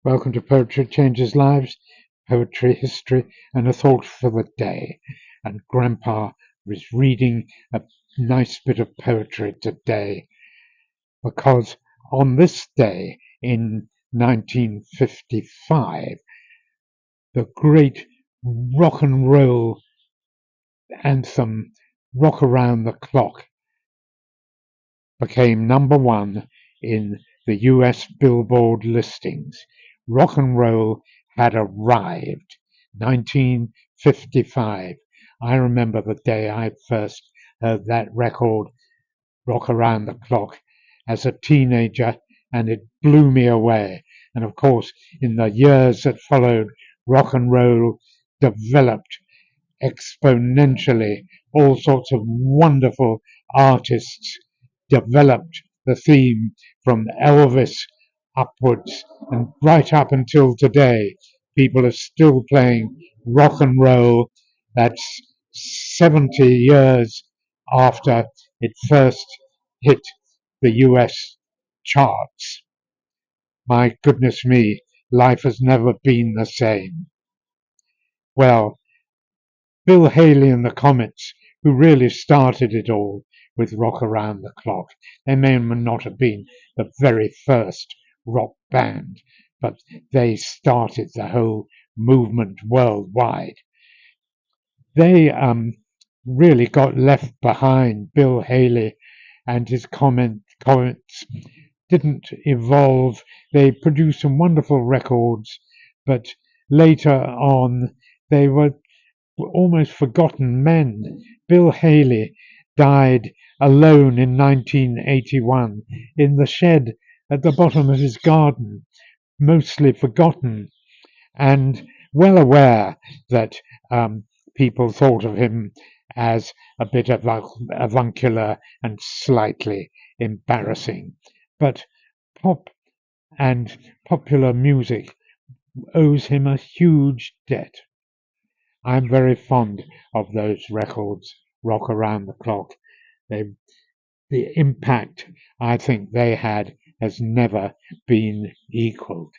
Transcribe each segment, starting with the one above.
Welcome to Poetry Changes Lives, Poetry History, and a Thought for the Day. And Grandpa was reading a nice bit of poetry today because on this day in 1955, the great rock and roll anthem, Rock Around the Clock, became number one in the US Billboard listings. Rock and roll had arrived. 1955. I remember the day I first heard that record, Rock Around the Clock, as a teenager, and it blew me away. And of course, in the years that followed, rock and roll developed exponentially. All sorts of wonderful artists developed the theme from Elvis upwards, and right up until today, people are still playing rock and roll. That's 70 years after it first hit the US charts. My goodness me, life has never been the same. Well, Bill Haley and the Comets, who really started it all with Rock Around the Clock. They may not have been the very first rock band, but they started the whole movement worldwide. They really got left behind. Bill Haley and his Comets didn't evolve. They produced some wonderful records, but later on they were almost forgotten men. Bill Haley died alone in 1981 in the shed at the bottom of his garden, mostly forgotten, and well aware that people thought of him as a bit of avuncular and slightly embarrassing. But pop and popular music owes him a huge debt. I'm very fond of those records, Rock Around the Clock. The impact I think they had has never been equaled.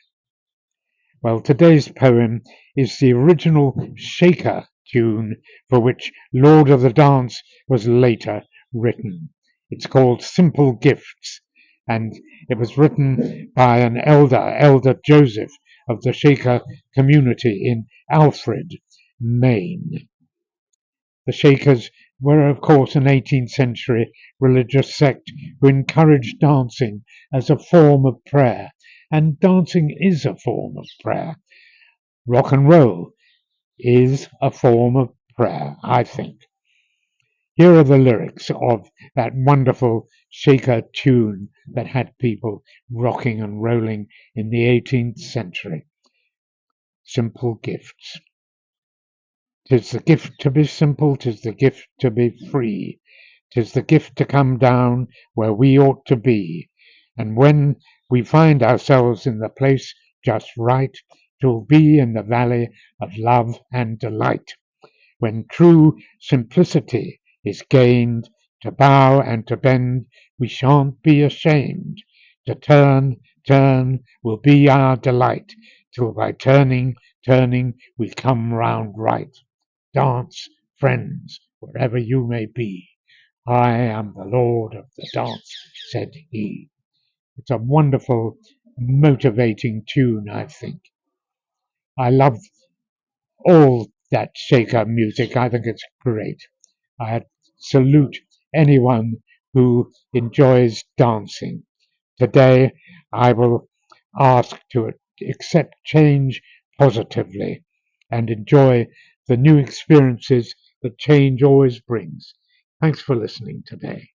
Well, today's poem is the original Shaker tune for which Lord of the Dance was later written. It's called Simple Gifts, and it was written by an Elder Joseph of the Shaker community in Alfred, Maine. The Shakers were, of course, an 18th century religious sect who encouraged dancing as a form of prayer, and dancing is a form of prayer. Rock and roll is a form of prayer, I think. Here are the lyrics of that wonderful Shaker tune that had people rocking and rolling in the 18th century. Simple Gifts. 'Tis the gift to be simple, 'tis the gift to be free, 'tis the gift to come down where we ought to be, and when we find ourselves in the place just right, 'twill be in the valley of love and delight, when true simplicity is gained, to bow and to bend we shan't be ashamed, to turn will be our delight, till by turning we come round right. Dance, friends, wherever you may be. I am the Lord of the dance, said he. It's a wonderful, motivating tune, I think. I love all that Shaker music. I think it's great. I salute anyone who enjoys dancing. Today, I will ask to accept change positively and enjoy the new experiences that change always brings. Thanks for listening today.